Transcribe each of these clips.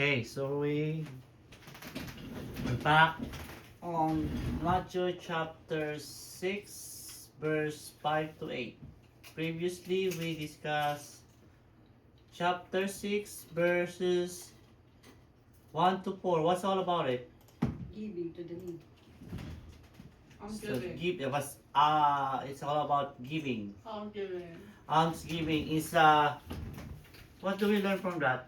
Okay, so we're back on Matthew chapter 6, verse 5 to 8. Previously, we discussed chapter 6, verses 1 to 4. What's all about it? Giving to the need. It was it's all about giving. Giving. Almsgiving is what do we learn from that?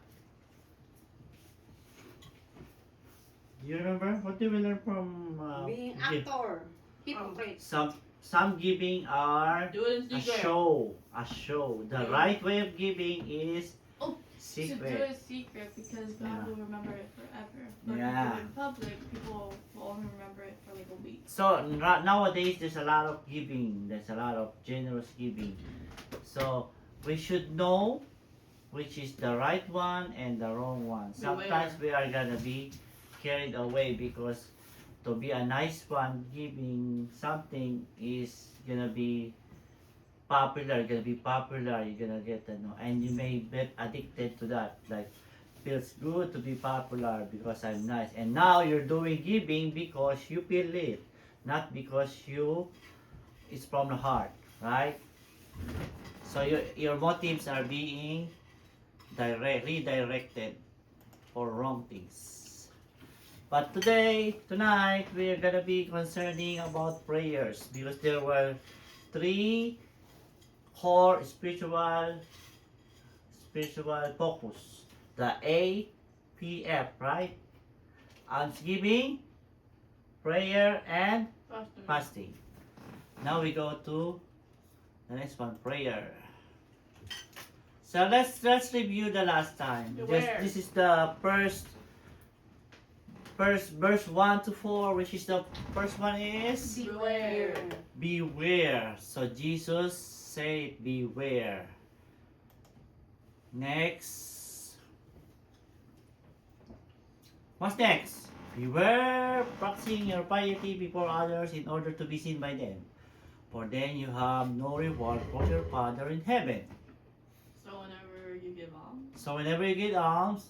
Do you remember? What do we learn from Being gi- actor. Hypocrite. some giving are Do it in a secret. show. The right way of giving is Oh, to do secret. it secret because God Yeah. will remember it forever. But Yeah. if you do it in public, people will only remember it for like a week. So nowadays there's a lot of giving. There's a lot of generous giving. So we should know which is the right one and the wrong one. Sometimes we are gonna be carried away because to be a nice one giving something is gonna be popular, you're gonna get and you may get addicted to that. Like feels good to be popular because I'm nice. And now you're doing giving because you feel it, not because it's from the heart, right? So your motives are being redirected for wrong things. But tonight, we are gonna be concerning about prayers because there were three core spiritual focus. The APF, right? Almsgiving, prayer, and fasting. Now we go to the next one, prayer. So let's review the last time. This is the first verse 1 to 4, which is the first one is Beware. beware. So Jesus said beware. Next. What's next? Beware practicing your piety before others in order to be seen by them. For then you have no reward from your Father in heaven. So whenever you give alms, So whenever you give alms,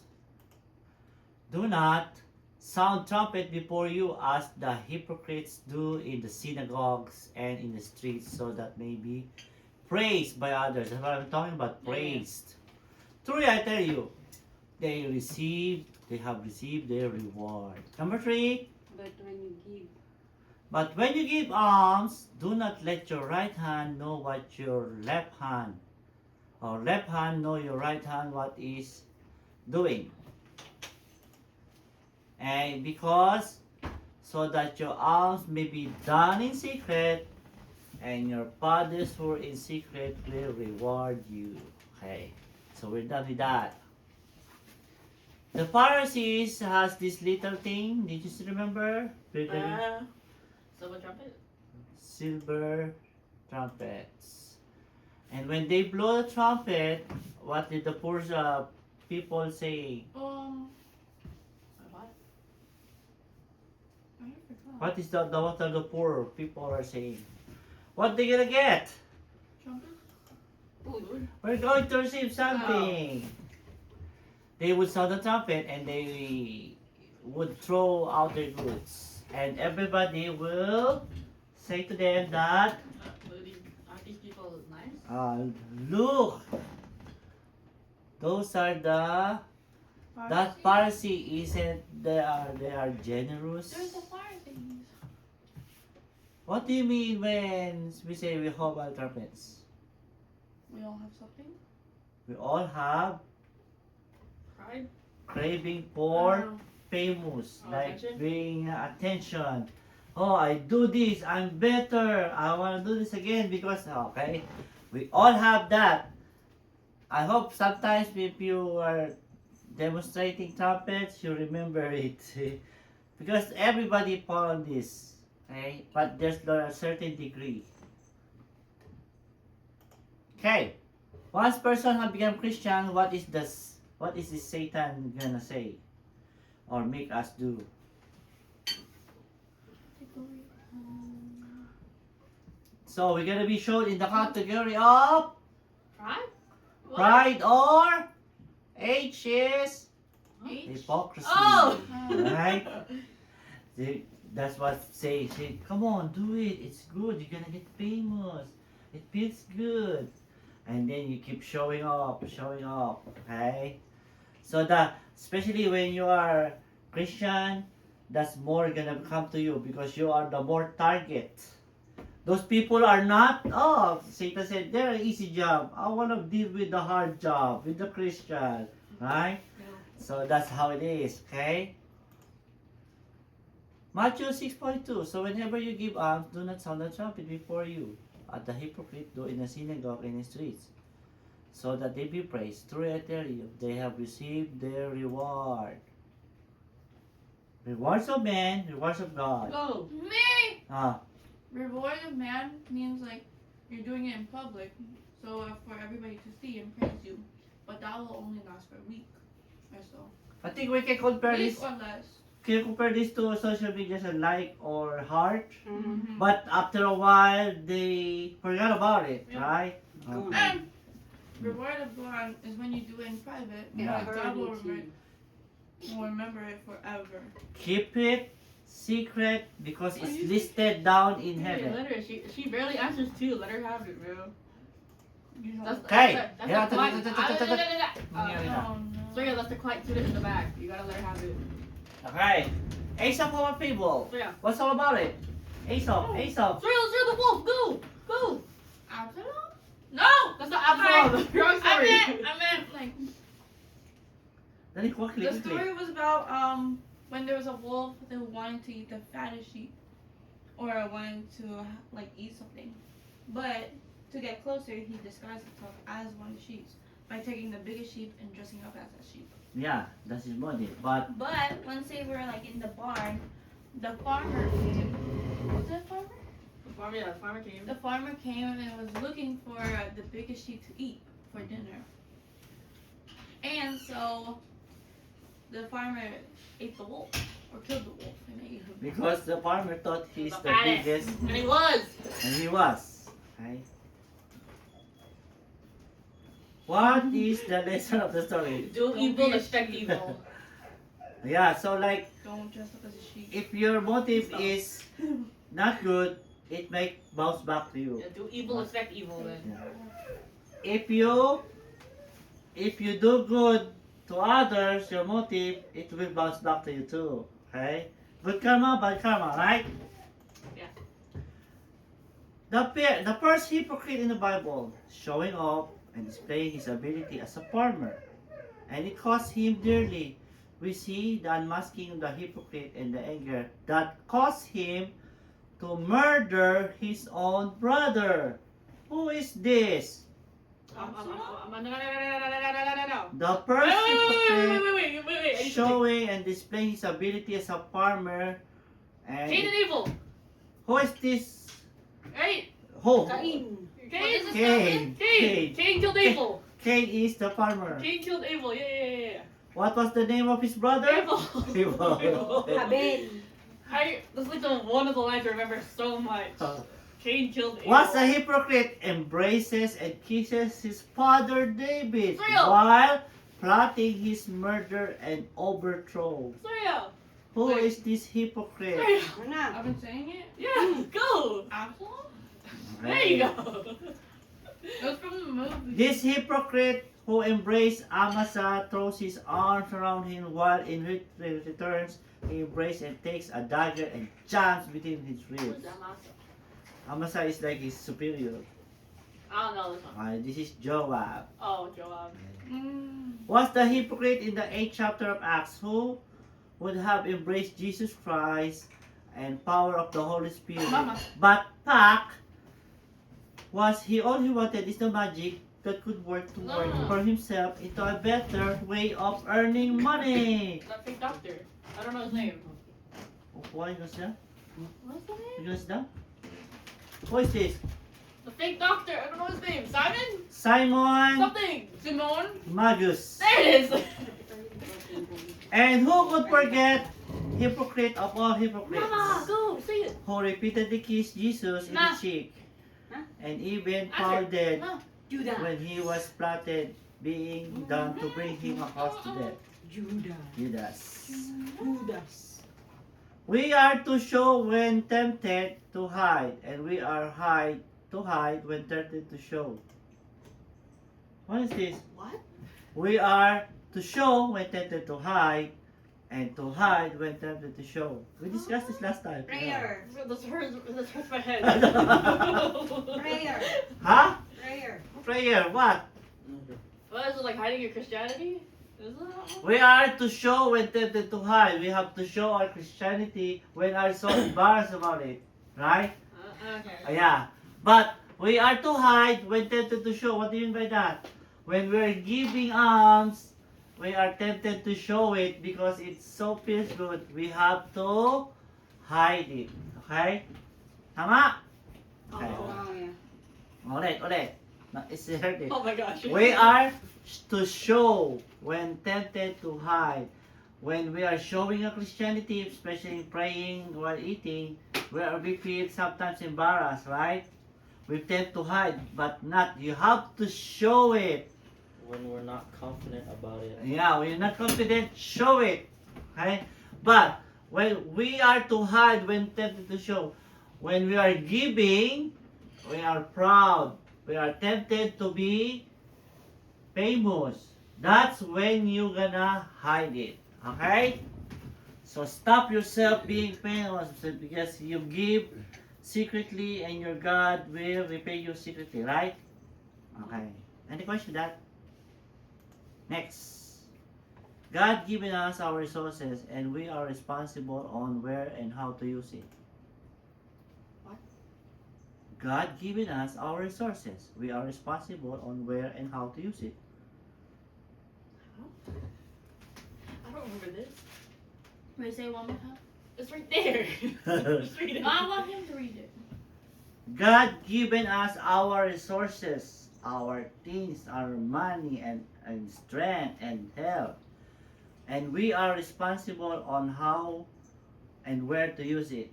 do not sound trumpet before you as the hypocrites do in the synagogues and in the streets, so that may be praised by others. That's what I'm talking about, praised. Truly I tell you, they have received their reward. Number 3, but when you give alms, do not let your right hand know what your left hand, or left hand know your right hand what is doing. And because so that your alms may be done in secret, and your fathers who are in secret will reward you. Okay, so we're done with that. The Pharisees has this little thing. Did you still remember? silver trumpet. Silver trumpets. And when they blow the trumpet, what did the poor people say? What? I forgot. What is what are the poor people are saying? What they gonna get? Trumpet? Food. We're going to receive something. They would sound the trumpet and they would throw out their goods. And everybody will say to them that, Are these people nice? look, those are that Pharisee isn't they are generous. There's the Pharisees. What do you mean when we say we hold our trumpets? We all have something. We all have Pride. craving for Oh. famous, like Attention? being attention. Oh, I do this, I'm better. I want to do this again because okay, we all have that. I hope sometimes if you are demonstrating trumpets, you remember it because everybody fall on this. Okay, but there's a certain degree. Okay, once person have become Christian, what is this Satan gonna say or make us do? So we're gonna be shown in the category of Pride? What? pride or H is H? Hypocrisy. Oh! Right? That's what say, come on, do it. It's good. You're gonna get famous. It feels good. And then you keep showing up, okay? So especially when you are Christian, that's more gonna come to you because you are the more target. Those people are not, Satan said, they're an easy job. I want to deal with the hard job, with the Christian, right? So that's how it is, okay? Matthew 6:42. So whenever you give alms, do not sound the trumpet before you, as the hypocrite do in the synagogue and in the streets, so that they be praised. Truly I tell you, they have received their reward. Rewards of man, rewards of God. Go. Me! Ah, Reward of man means like you're doing it in public, so for everybody to see and praise you. But that will only last for a week or so. I think we can compare Week this. or less. Can you compare this to social media as a like or heart? Mm-hmm. But after a while, they forgot about it, Yeah. right? Mm. And reward of God is when you do it in private. Yeah. God will remember it forever. Keep it secret because it's listed down in Hey, heaven. let her. She barely answers too. Let her have it, bro. You know. That's Okay. That's Yeah, the quiet. Yeah. Oh, no. So yeah, that's the quiet student in the back. You gotta let her have it. Okay. Aesop of a Fable. So yeah. What's all about it? Aesop. Thrill the wolf. Go. Go. Absalom? No! That's not Absalom. Wrong story. I meant like Then quickly. the story was about when there was a wolf who wanted to eat the fattest sheep, or wanted to like eat something, but to get closer he disguised himself as one of the sheep by taking the biggest sheep and dressing up as a sheep. Yeah, that's his body. But But once they were like in the barn, the farmer came. Was it a farmer? The farmer came. The farmer came and was looking for the biggest sheep to eat for dinner. And so the farmer ate the wolf, or killed the wolf, and ate him. because the farmer thought he's the fattest. biggest, And he was. and he was. Okay. What is the lesson of the story? Do Don't evil, be a expect sheep. evil. Yeah, so like Don't dress up as a sheep. if your motive is not good, it may bounce back to you. Yeah, do evil, expect evil. Then. Yeah. If you do good to others, your motive, it will bounce back to you too. Okay? Good karma, bad karma, right? Yeah. The first hypocrite in the Bible, showing off and displaying his ability as a farmer. And it cost him dearly. We see the unmasking of the hypocrite and the anger that caused him to murder his own brother. Who is this? No. The first hypocrite Wait. showing and displaying his ability as a farmer. And Cain and Evil. who is this? Right? Who? Cain. Cain. Cain. Cain killed Abel. Cain is the farmer. Cain killed Abel. Yeah. What was the name of his brother? Abel. Abel. Abel. That's like the one of the lines I remember so much. Cain killed Abel. What's a hypocrite embraces and kisses his father David Israel. while plotting his murder and overthrow? Sorry. Who Wait. is this hypocrite? Sorry. Ano na? I've been saying it. Yeah. Go. Absalom? There you go. It was from the movie. This hypocrite who embraced Amasa throws his arms around him while in returns he embraces and takes a dagger and jams between his ribs. Amasa is like his superior. I don't know this one. This is Joab. Oh, Joab. Was the hypocrite in the 8th chapter of Acts who would have embraced Jesus Christ and power of the Holy Spirit. Mama. But Pac was he all he wanted is the magic that could work to work No. for himself into a better way of earning money. That fake doctor. I don't know his name. Why was that? What's the name? Who is that? Who is this? The fake doctor. I don't know his name. Simon? Simon Something. Simone? Magus. There it is. And who could forget hypocrite of all hypocrites? Mama, go. Say it. Who repeatedly kissed Jesus in Ma. the cheek Huh? and even Answer. found dead Ma. Judah. when he was plotted being done to bring him across to death. Judas. Judas. We are to show when tempted to hide, and we are to hide when tempted to show. What is this? What? We are to show when tempted to hide, and to hide when tempted to show. We discussed this last time. Prayer. This hurts my head. Prayer. Huh? Prayer. Prayer. What? What is it, like hiding your Christianity? Is that? We are to show when tempted to hide. We have to show our Christianity when are so embarrassed about it. Right? Okay. Yeah. But we are to hide when tempted to show. What do you mean by that? When we're giving alms, we are tempted to show it because it so feels good. We have to hide it. Okay? Tama? Okay. Oh, yeah. Ulit. It's heard it. Oh my gosh. We are to show when tempted to hide. When we are showing our Christianity, especially praying while eating, we feel sometimes embarrassed, right? We tend to hide, but not. You have to show it. When we're not confident about it. Yeah, when you're not confident, show it. Okay? But when we are to hide when tempted to show, when we are giving, we are proud. We are tempted to be famous. That's when you're gonna hide it. Okay? So stop yourself being famous because you give secretly and your God will repay you secretly, right? Okay. Any question that? Next. God given us our resources and we are responsible on where and how to use it. What? God given us our resources. We are responsible on where and how to use it. I don't remember this. Wait, say it one more time. It's right there. Just read it. No, I want him to read it. God given us our resources, our things, our money and strength and health. And we are responsible on how and where to use it.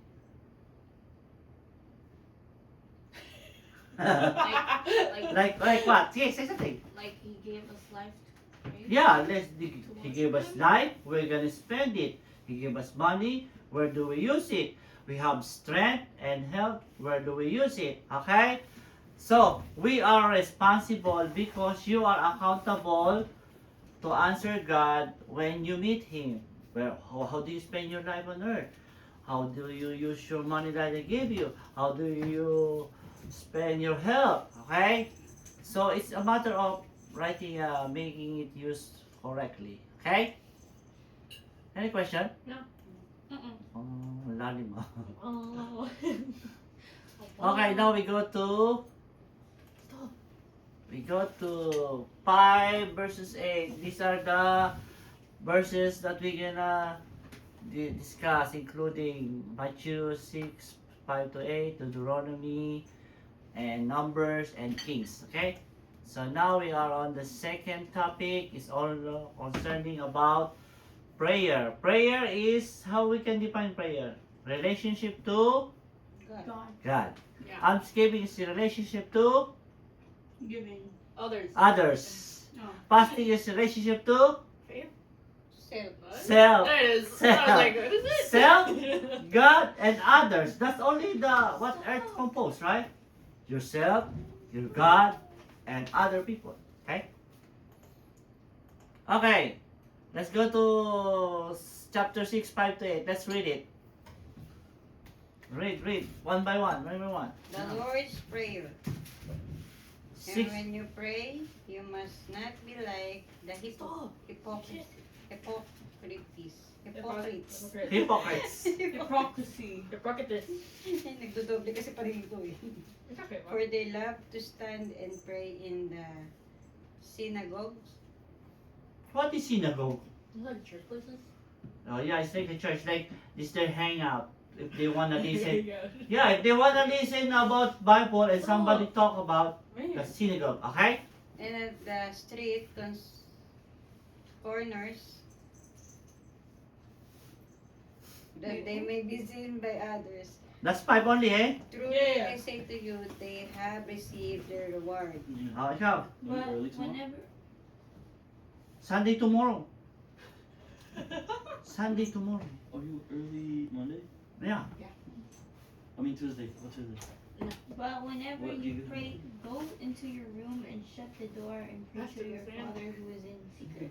like what? Yes, say something. Like he gave us life to pray. Yeah, he gave us life, we're gonna spend it. He gave us money, where do we use it? We have strength and health, where do we use it? Okay? So, we are responsible because you are accountable to answer God when you meet Him. Well, how do you spend your life on earth? How do you use your money that He gave you? How do you spend your health? Okay? So, it's a matter of writing, making it used correctly. Okay? Any question? Mm-mm. Oh, lalim ah. Oh. Okay, now we go to 5 verses 8. These are the verses that we're gonna discuss, including Matthew 6, 5 to 8, Deuteronomy, and Numbers, and Kings. Okay? So now we are on the second topic. It's all concerning about prayer. Prayer is how we can define prayer. Relationship to God. God God. Yeah. Almsgiving is the relationship to giving. Others. others. Oh. Fasting is the relationship to Faith? Self. What? self. There it is. Self. I was like, what is it? Self, God, and others. That's only what earth composed, right? Yourself, your God, and other people. Okay? Okay. Let's go to chapter 6, 5 to 8. Let's read it. Read. One by one. The Lord's Prayer. And 6. when you pray, you must not be like the hypocrites. Hypocrites. Hypocrisy. Hypocrites. Nagdodoble kasi parito eh. Okay, For they love to stand and pray in the synagogues. What is synagogue? Is that church places? Oh yeah, it's like a church. Like this their hangout. If they wanna listen. Yeah. Yeah, if they wanna listen about Bible and somebody talk about Man. the synagogue, okay? And at the street corners, that they may be seen by others. That's 5 only, eh? Truly, Yeah. I say to you, they have received their reward. Oh, ikaw. But Early tomorrow? whenever Sunday tomorrow. Sunday tomorrow. Are you early Monday? Yeah. I mean Tuesday. What Tuesday? But whenever What do you you- pray, go into your room and shut the door and pray That's to your insane. Father who is in secret.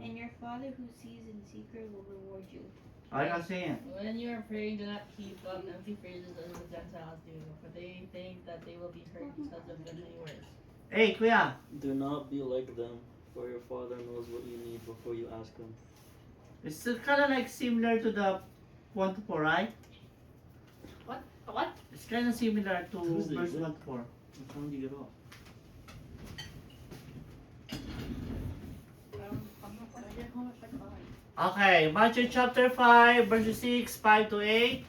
And your Father who sees in secret will reward you. Like I'm saying. When you are praying, do not keep up empty phrases as the Gentiles do, for they think that they will be heard because of the many words. Hey, Kuya. Do not be like them, for your Father knows what you need before you ask Him. It's kind of like similar to the 1 to 4, right? What? It's kind of similar to Tuesday, verse is it? 1 to 4. What time do you get off? I'm not gonna get home at like 5. Okay, Matthew chapter 5, verses 6, 5 to 8.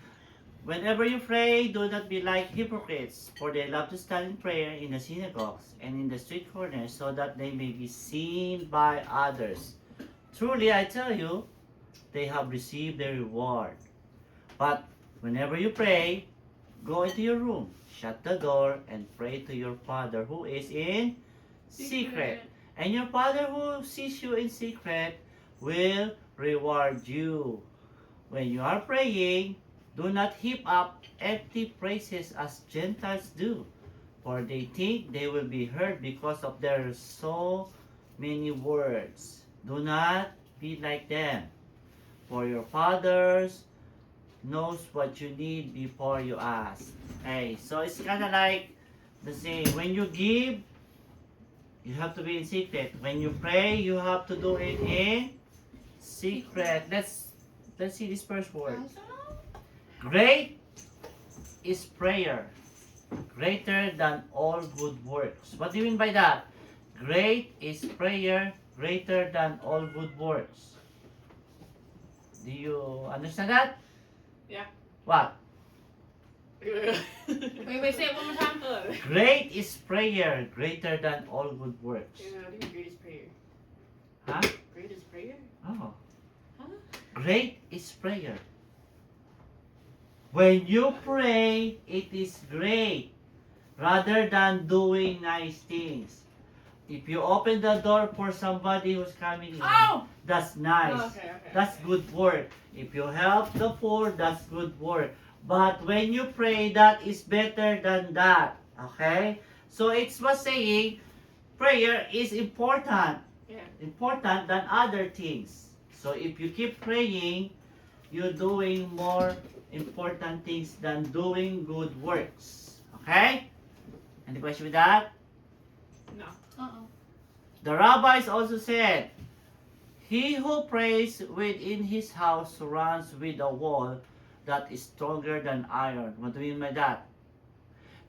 Whenever you pray, do not be like hypocrites, for they love to stand in prayer in the synagogues and in the street corners, so that they may be seen by others. Truly, I tell you, they have received their reward. But whenever you pray, go into your room, shut the door, and pray to your Father who is in secret. And your Father who sees you in secret will reward you. When you are praying, do not heap up empty phrases as Gentiles do, for they think they will be heard because of their so many words. Do not be like them, for your Father knows what you need before you ask. Hey, so it's kind of like the same. When you give, you have to be in secret. When you pray, you have to do it in secret. Let's see this first word. Great is prayer, greater than all good works. What do you mean by that? Great is prayer, greater than all good works. Do you understand that? Yeah. What? Wait, say it one more time. Great is prayer, greater than all good works. I think greatest prayer. Huh? Greatest prayer? Oh. Huh? Great is prayer. When you pray, it is great rather than doing nice things. If you open the door for somebody who's coming in, Oh! that's nice. Okay. That's good work. If you help the poor, that's good work. But when you pray, that is better than that. Okay? So it's was saying prayer is important. Yeah. Important than other things. So if you keep praying, you're doing more important things than doing good works. Okay? Any question with that? No. The rabbis also said, he who prays within his house runs with a wall that is stronger than iron. What do you mean by that?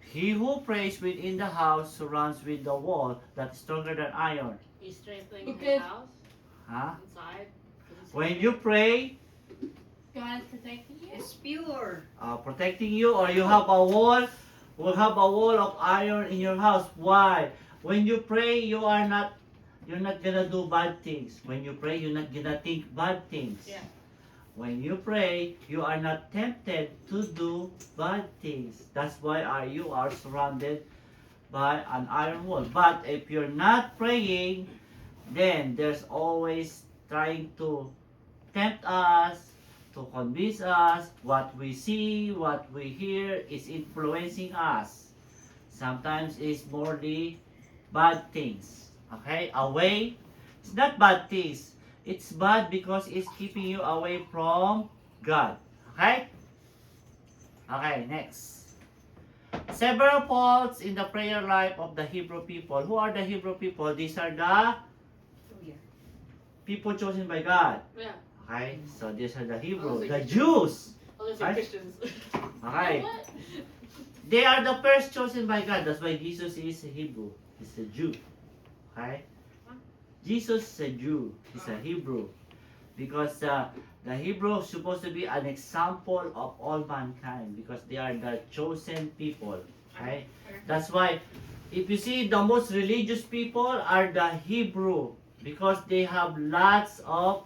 He who prays within the house runs with the wall that is stronger than iron. He's strengthening Okay. his house Huh? inside. When you pray, God is protecting you. It's pure. protecting you, or you have a wall, of iron in your house. Why? When you pray, you're not gonna do bad things. When you pray, you're not gonna think bad things. Yeah. When you pray, you are not tempted to do bad things. That's why you are surrounded by an iron wall. But if you're not praying, then there's always trying to tempt us, to convince us, what we see, what we hear is influencing us. Sometimes it's more the bad things. Okay? Away. It's not bad things. It's bad because it's keeping you away from God. Okay? Okay, next. Several faults in the prayer life of the Hebrew people. Who are the Hebrew people? These are the people chosen by God. Yeah. Okay? So these are the Hebrew. Oh, The Jews. Unless Right? Christians. Okay? They are the first chosen by God. That's why Jesus is a Hebrew. He's a Jew. Okay? Jesus is a Jew. He's a Hebrew. Because the Hebrew is supposed to be an example of all mankind. Because they are the chosen people. Okay? That's why if you see the most religious people are the Hebrew. Because they have lots of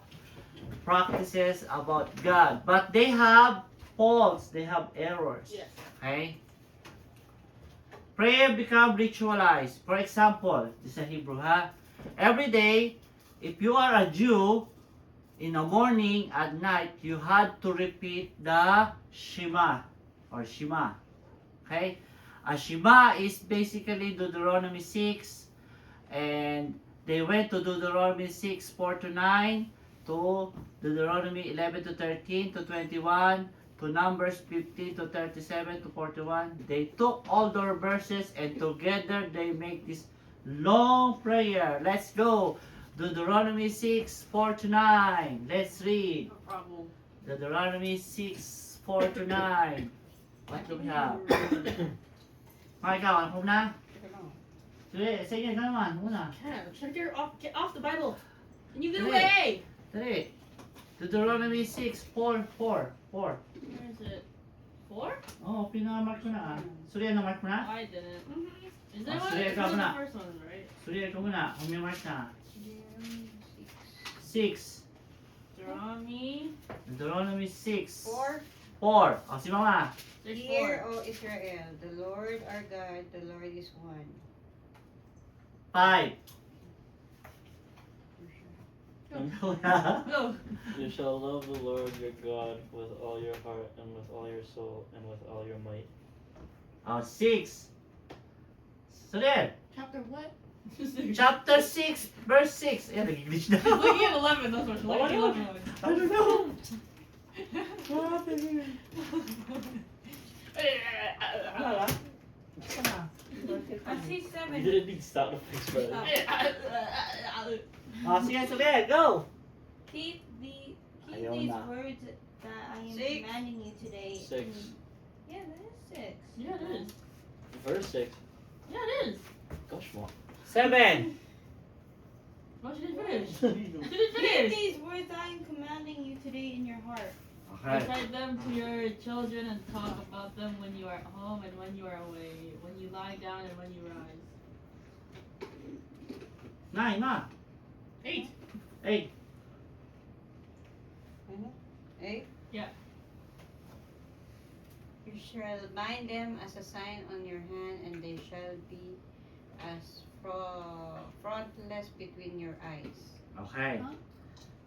practices about God. But they have faults. They have errors. Yes. Okay? Prayer become ritualized. For example, this is a Hebrew, ha? Every day, if you are a Jew, in the morning, at night, you had to repeat the Shema or Shema. Okay? A Shema is basically Deuteronomy 6, and they went to Deuteronomy 6, 4 to 9, to Deuteronomy 11 to 13 to 21, to Numbers 15 to 37 to 41. They took all their verses and together they make this long prayer. Let's go. Deuteronomy 6, 4 to 9. Let's read. No problem. Deuteronomy 6, 4 to 9. What do we have? Okay, ikaw, ano po na? Sige, ikaw naman, muna. Cam, try to get off the Bible. And you get Dali. away. Dali. Deuteronomy 6, 4, 4, 4. Where is it? 4? Oh, pinamark ko na ah. Surya, na-mark mo na? I didn't. Mm-hmm. Is that Ah, what? sige, It's ikaw one of na. the first one, right? Surya, ikaw muna. Kung may mark na. Deuteronomy 6. Deuteronomy Deuteronomy 6. 4. 4. O, si Mama. 6, Hear, 4. O Israel, the Lord our God, the Lord is one. 5. Go. Go. You shall love the Lord your God with all your heart and with all your soul and with all your might. O, 6. Surya. Chapter what? Chapter 6, verse 6. Ayan, nag-English na. She's looking at 11. That's what she's Oh, looking no. at 11. I don't know. What happened here? Wala. I see You 7. didn't need sound effects for that. O, sige, Surya, go. Keep Ayaw these na. words that I am 6. commanding you today. 6. Yeah, that is 6. Yeah, it is. Verse 6. Yeah, it is. Gosh, what? 7. No, she didn't finish. She didn't Keep finish. these words I am commanding you today in your heart. Okay. Recite them to your children and talk about them when you are at home and when you are away, when you lie down and when you rise. 9, Ma. 8. 8. 8. Yeah. You shall bind them as a sign on your hand, and they shall be as frontlets between your eyes. Okay. Huh?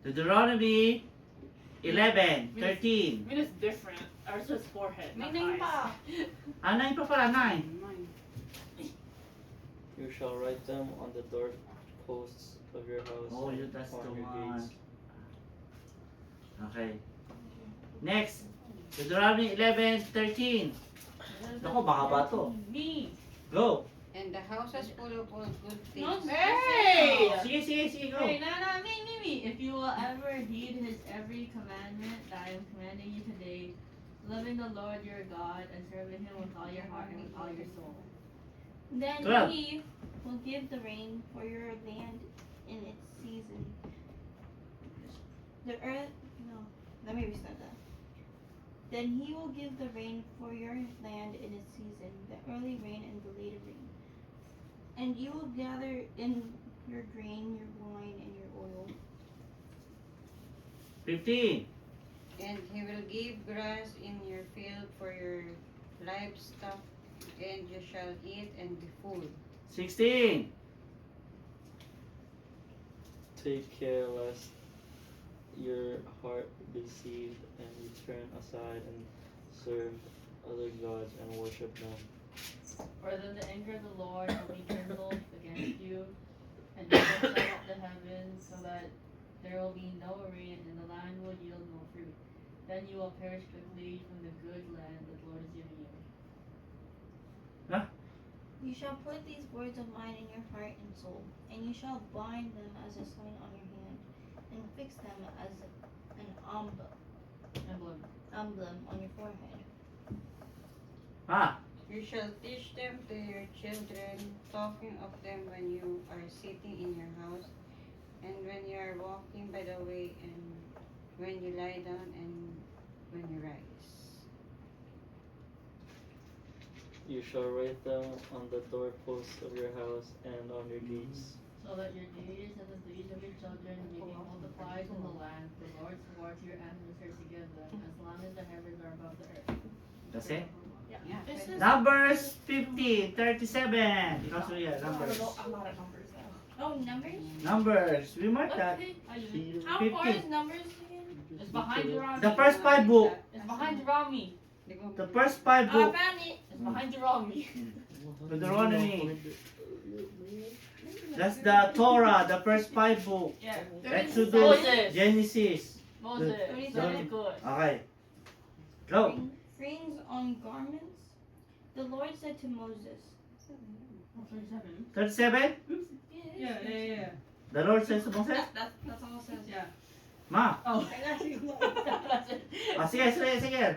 Deuteronomy 11, 13. I mean, it's different. Ours says forehead, May not 9 eyes. pa. Ah, 9 pa pala, 9. You shall write them on the doorposts of your house Oh, and you that's the on your one. gates. Okay. Next. Deuteronomy 11, 13. Naku, mahaba to. Me. Go. And the houses full of all good No, things. Hey! Sige, sige, sige, go. Hey, no, me. If you will ever heed his every commandment that I am commanding you today, loving the Lord your God and serving him with all your heart and with all your soul. Then 12. he will give the rain for your land in its season. The earth, no, let me restart that. Then he will give the rain for your land in its season, the early rain and the later rain. And you will gather in your grain, your wine, and your oil. 15. And he will give grass in your field for your livestock, and you shall eat and be full. 16. Take care lest your heart be deceived and you turn aside and serve other gods and worship them. Or then the anger of the Lord will be kindled against you, and you will shut up the heavens so that there will be no rain, and the land will yield no fruit. Then you will perish quickly from the good land that the Lord is giving you. You shall put these words of mine in your heart and soul, and you shall bind them as a sign on your hand, and fix them as an emblem on your forehead. Ah, You shall teach them to your children, talking of them when you are sitting in your house, and when you are walking by the way, and when you lie down, and when you rise. You shall write them on the doorposts of your house and on your gates. So that your days and the days of your children may be multiplied in the land the Lord swore to your ancestors to give them, as long as the heavens are above the earth. that's it. Yeah. This is Numbers 15, 37. Ikaw, Surya, Numbers. I'm not at numbers now. Oh, numbers? Numbers. We mark that. Okay, I do it. Peter. How far 50. is numbers again? It's behind Deuteronomy. The first 5 book. It's behind Deuteronomy. The first 5 I book. found it. It's behind Deuteronomy. Deuteronomy. That's the Torah, the first 5 book. Yeah. Exodus, Moses. Genesis. Moses. Thirty-seven. Good. Okay. Go. Rings on garments. The Lord said to Moses. 37. 37. Yeah. The Lord says to Moses. That's all it says. Yeah. Ma. Oh. That's it. Sige.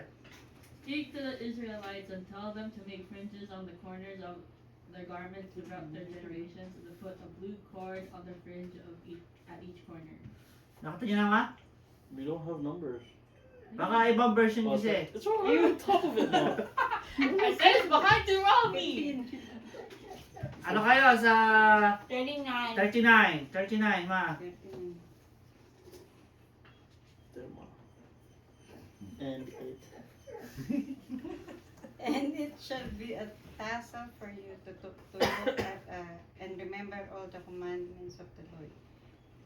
Speak to the Israelites and tell them to make fringes on the corners of their garments throughout their generations, and to put a blue cord on the fringe of at each corner. Nakita niyo na, Ma? We don't have numbers. Baka ibang version Oh, kasi. it's right on top of it now. I said it's behind Deuteronomy. Ano kayo sa 39. 39, Ma? And it. And it shall be a tassel for you to look at and remember all the commandments of the Lord,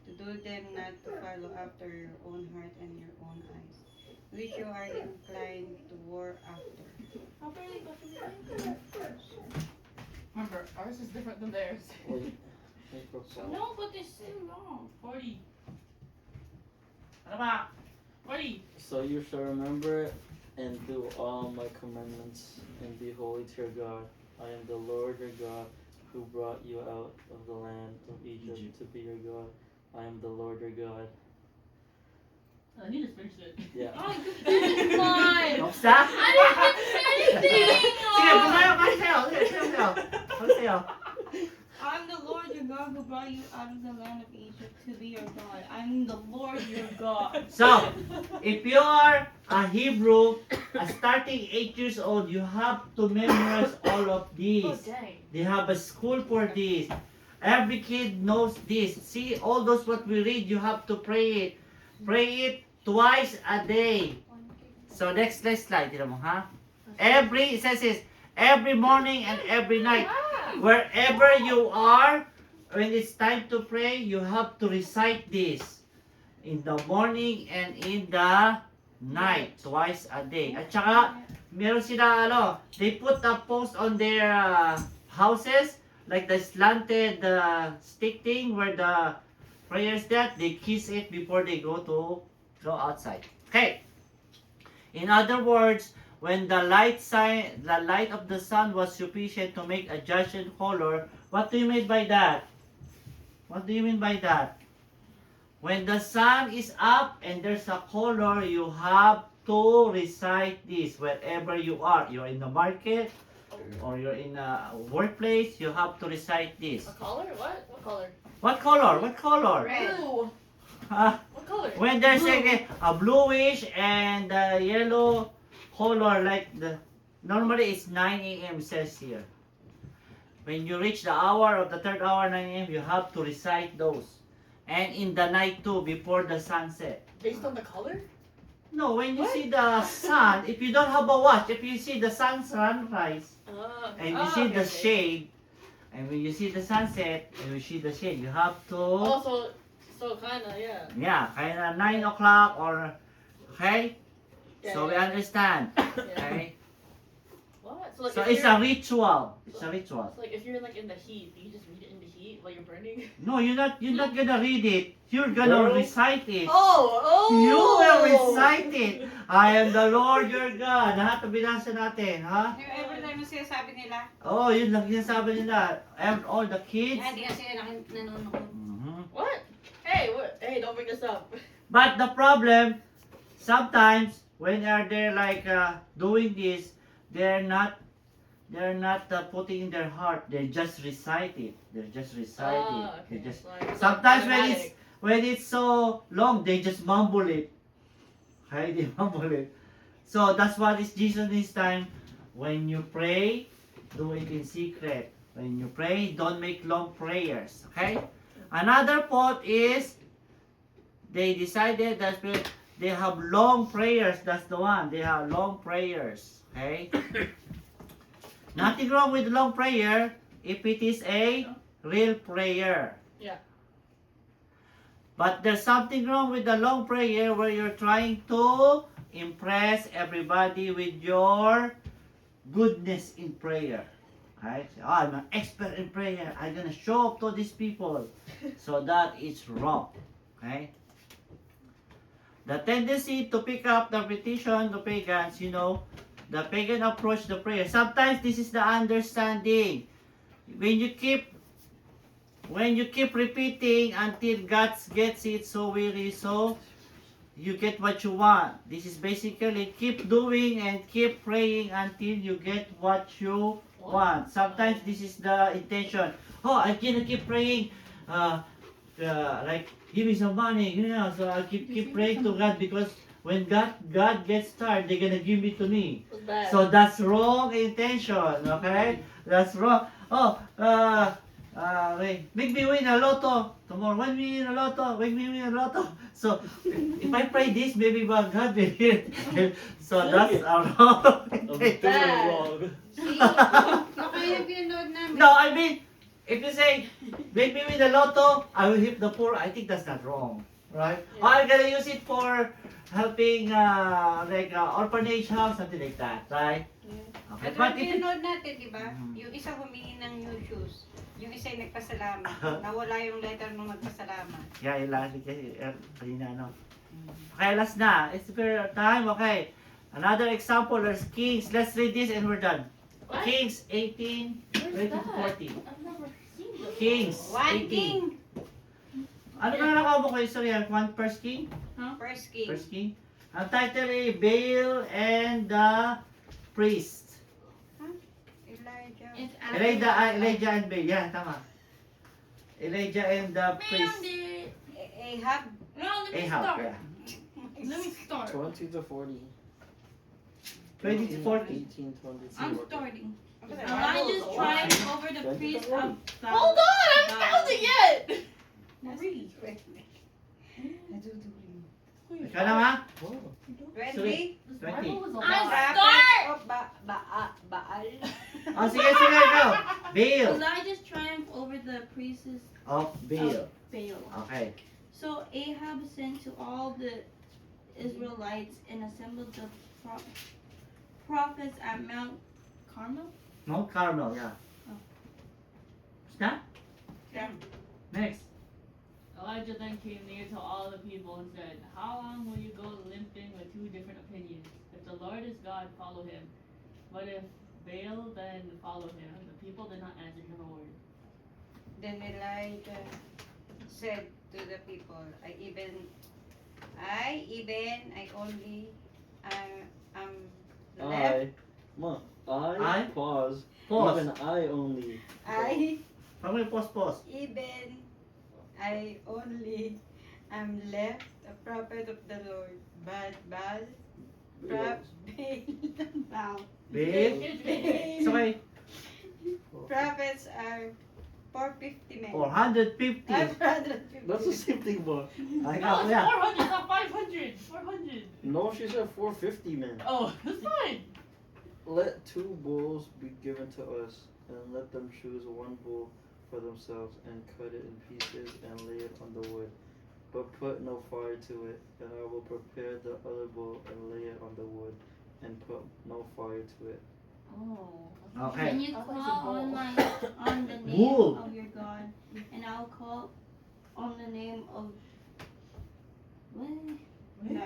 to do them, not to follow after your own heart and your own eyes, which you are inclined to war after. How far is it? Remember, ours is different than theirs. Wait. Microphone. No, but it's so long. 40. Ano ba? 40. So you shall remember and do all my commandments and be holy to your God. I am the Lord your God who brought you out of the land of Egypt to be your God. I am the Lord your God. He just finished it. Yeah. Oh, you finished mine. Basta? I didn't get to say anything. Sige, bumayo kayo sa'yo. Sige. I'm the Lord your God who brought you out of the land of Egypt to be your God. I'm the Lord your God. So, if you are a Hebrew, starting 8 years old, you have to memorize all of Oh, these. dang. They have a school for this. Every kid knows this. See, all those what we read, you have to pray it. Pray it twice a day. So, next slide. Tira mo, ha? It says this, every morning and every night. Wherever you are, when it's time to pray, you have to recite this in the morning and in the night, twice a day. At saka, meron sila, they put a post on their houses, like the slanted stick thing where the prayers that, they kiss it before they go outside. Okay. In other words, when the light of the sun was sufficient to make a judgment color, what do you mean by that? What do you mean by that? When the sun is up and there's a color, you have to recite this wherever you are. You're in the market or you're in a workplace, you have to recite this. A color? What? What color? What color? What color? Red. Blue. Huh? What color? When there's a bluish and a yellow color, like normally it's 9 a.m. says here. When you reach the hour of the third hour, 9 a.m., you have to recite those. And in the night too, before the sunset. Based on the color? No, when you see the sun, if you don't have a watch, if you see the sunrise, and you see the shade, and when you see the sunset, and you see the shade, you have to, Also, so kinda, yeah. yeah, kind of 9 o'clock or, okay? So we understand, okay? What? So, like, So if it's you're- a ritual. It's a ritual. So, like, if you're like in the heat, you just read it in the heat while you're burning. No, you're not gonna read it. You're gonna Girl. recite it. Oh! You will recite it. I am the Lord your God. Lahat na binasa natin, ha? Every time na sinasabi nila, Oh, yun lang sinasabi nila. And all the kids. hindi kasi nanonood. Mhm. What? Hey, what? Hey, don't bring this up. But the problem, sometimes when they're like doing this, they're not putting in their heart. They just recite it. They just recite it. They Okay. just. Like, Sometimes automatic. when it's so long, they just mumble it. Okay, they mumble it. So that's what is Jesus this time. When you pray, do it in secret. When you pray, don't make long prayers. Okay. Another point is they decided that they have long prayers. That's the one. They have long prayers. Okay. Nothing wrong with long prayer if it is a real prayer. Yeah. But there's something wrong with the long prayer where you're trying to impress everybody with your goodness in prayer. Right? Oh, I'm an expert in prayer. I'm gonna show up to these people. So that is wrong. Okay? The tendency to pick up the repetition to pagans, the pagan approach the prayer. Sometimes this is the understanding. When you keep repeating until God gets it so weary, so you get what you want. This is basically keep doing and keep praying until you get what you want. Sometimes this is the intention. Oh, I'm gonna keep praying. Like give me some money, so I keep praying to God because when God gets tired, they're gonna give it to me. So that's wrong intention, okay? That's wrong. Oh, wait, make me win a lotto tomorrow. When we win a lotto, make me win a lotto. So if I pray this, maybe God will hear it. So that's a wrong I'm doing intention. it wrong. See? Baka yung pinanood namin. No, I mean, if you say, make me win the lotto, I will help the poor, I think that's not wrong. Right? Or I'm gonna use it for helping, orphanage house, something like that. Right? Yeah. Okay. At But yung if pinanood natin, di ba? Mhm. Yung isa humingi ng new shoes. Yung isa ay nagpasalamat. Nawala yung letter nung nagpasalamat. yeah, last kasi, kanina, no? Okay, last na. It's fair time. Okay. Another example, there's Kings. Let's read this and we're done. What? Kings 18, Where's 20 to that? 40. I've never seen this. Kings One 18. king. Ano ba nakakaw mo ko? Sorry, first king? First king. First king. Ang title ay Baal and the Priest. Elijah. It's Elijah and Baal. Yeah, tama. Elijah and the priest. Found it. Ahab. No, let me Ahab, start. yeah. Let me start. 20 to 40. 20 to 40. 18, 20 to I'm 40. starting. Okay. Elijah's triumph over the Thank you priest for of Baal. Hold on, I haven't found it yet. Read. Ikaw na nga? Oh. 20. This 20. Bible was a I'm lot. Prophet of Baal. Oh, sige, ikaw. Baal. Elijah's triumph over the priests Of Baal. of Baal. Okay. So Ahab sent to all the Israelites and assembled the prophets at Mount Carmel. Mount Carmel, yeah. Oh. Stop. Yeah. Next. Elijah then came near to all the people and said, "How long will you go limping with two different opinions? If the Lord is God, follow him. But if Baal, then follow him." The people did not answer him a word. Then Elijah said to the people, I only am left. I? Pause. Pause. Even I only. Pag may pause. Even I only am left a prophet of the Lord, but Baal, Yes. Baal, Baal. It's okay. prophets are 450 men. 450. 550. That's the same thing, but Ay, No, ako it's yan. 400, not 500. 400. no, she said 450 men. Oh, that's fine. Let 2 bulls be given to us, and let them choose one bull for themselves, and cut it in pieces, and lay it on the wood. But put no fire to it, and I will prepare the other bull, and lay it on the wood, and put no fire to it. Oh. Okay. When you call on the name Bull. of your God, and I'll call on the name of what? No.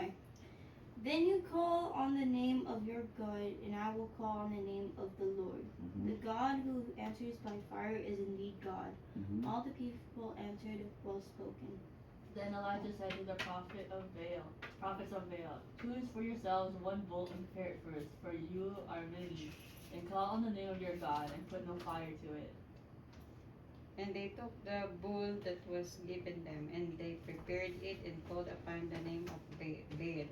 Then you call on the name of your God, and I will call on the name of the Lord. The God who answers by fire is indeed God. All the people answered, well spoken. Then Elijah said to the prophets of Baal, "Choose for yourselves one bull and prepare it first, for you are many, and call on the name of your God, and put no fire to it." And they took the bull that was given them, and they prepared it and called upon the name of Baal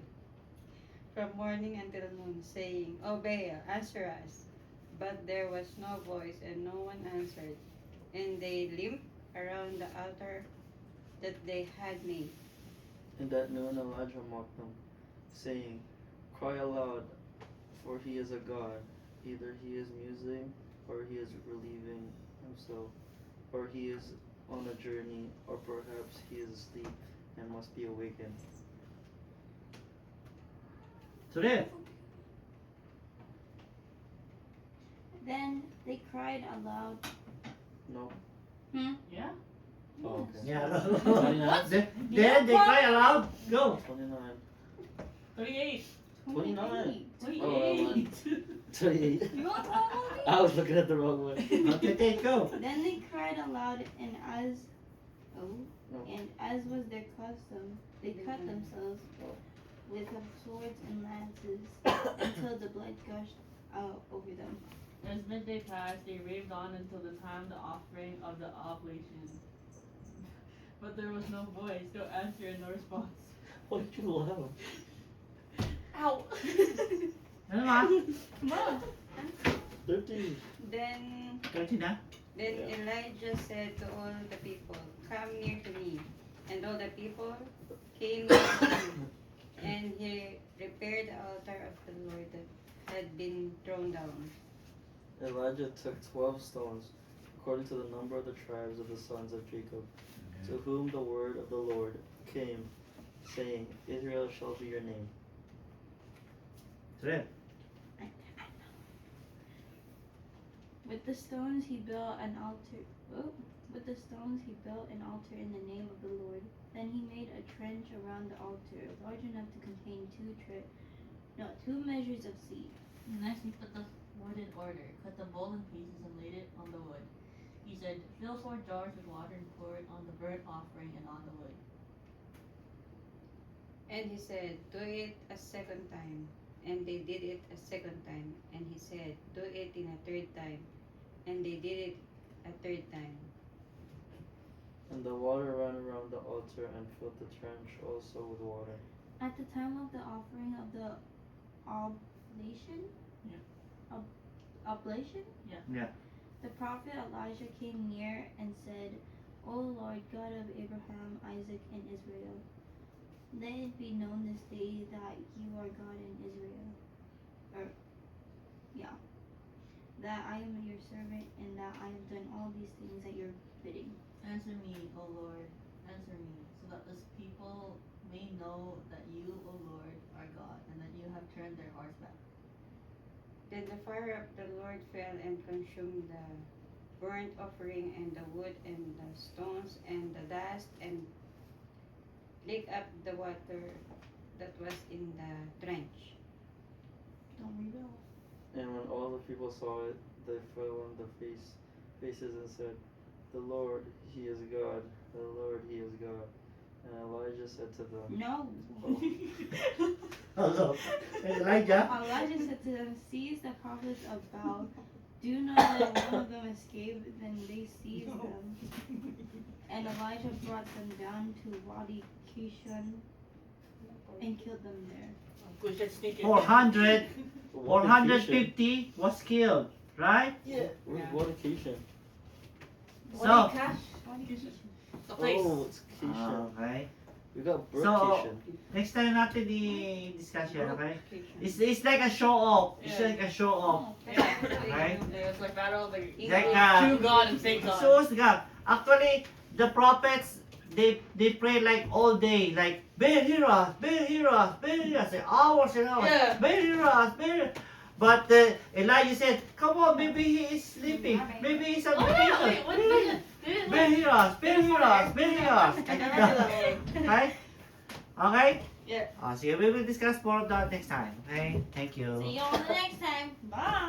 from morning until noon, saying, O Baal, answer us. But there was no voice, and no one answered. And they limped around the altar that they had made. And at noon Elijah mocked them, saying, Cry aloud, for he is a god. Either he is musing, or he is relieving himself, or he is on a journey, or perhaps he is asleep and must be awakened. Sunil. Then they cried aloud. No? Yeah? Oh, okay. Yeah. 29? Then they cry aloud. Go. 29. 38. 29. 28. 28. You want one? I was looking at the wrong one. Okay, go. Then they cried aloud, and No. as was their custom, they cut themselves with swords and lances until the blood gushed out over them. As midday passed, they raved on until the time of the offering of the oblation. But there was no voice, no answer, and no response. Why did you laugh? Ow! Ano ba? Come on. 13. Then 13 na? Then Elijah said to all the people, "Come near to me." And all the people came near to him. And he repaired the altar of the Lord that had been thrown down. Elijah took 12 stones, according to the number of the tribes of the sons of Jacob, to whom the word of the Lord came, saying, Israel shall be your name. Sunil. With the stones he built an altar. With the stones he built an altar in the name of the Lord. Then he made a trench around the altar, large enough to contain 2 measures of seed. Next, he put the wood in order, cut the bowl in pieces, and laid it on the wood. He said, "Fill 4 jars with water and pour it on the burnt offering and on the wood." And he said, "Do it a second time." And they did it a second time. And he said, "Do it in a third time." And they did it a third time. And the water ran around the altar and filled the trench also with water. At the time of the offering of the oblation? Oblation? Yeah. The prophet Elijah came near and said, O Lord God of Abraham, Isaac, and Israel, let it be known this day that you are God in Israel. That I am your servant and that I have done all these things at your bidding. Answer me, O Lord, answer me, so that this people may know that you, O Lord, are God, and that you have turned their hearts back. Then the fire of the Lord fell and consumed the burnt offering and the wood and the stones and the dust and licked up the water that was in the trench. Don't rebel. And when all the people saw it, they fell on their faces and said, The Lord, He is God. The Lord, He is God. And Elijah said to them, No. Hello. Elijah. Elijah said to them, Seize the prophets of Baal. Do not let one of them escape. Then they seized them. And Elijah brought them down to Wadi Kishon and killed them there. 400, What occasion? 450 was killed, right? Yeah. What occasion? So, The place. Oh, it's occasion. okay. We got So, brocation. Next time natin i-discuss yan, okay? It's like a show off. It's Yeah. like a show off. Yeah. Okay? Yeah, it's like battle of the Like true God and fake God. So, God. Actually, the prophets, they pray like all day, like, Bear, hear us, Bear, hear us, Bear, hear us, like, hours and hours. Yeah. Bear, hear us, Bear. But Elijah said, come on, maybe he is sleeping. Maybe he's on Oh yeah, vacation. wait, what did it? Did it Bear, hear us, Bear, hear us, Bear, hear us. Okay? Okay? Yeah. Sige, we will discuss more of that next time. Okay? Thank you. See you on the next time. Bye.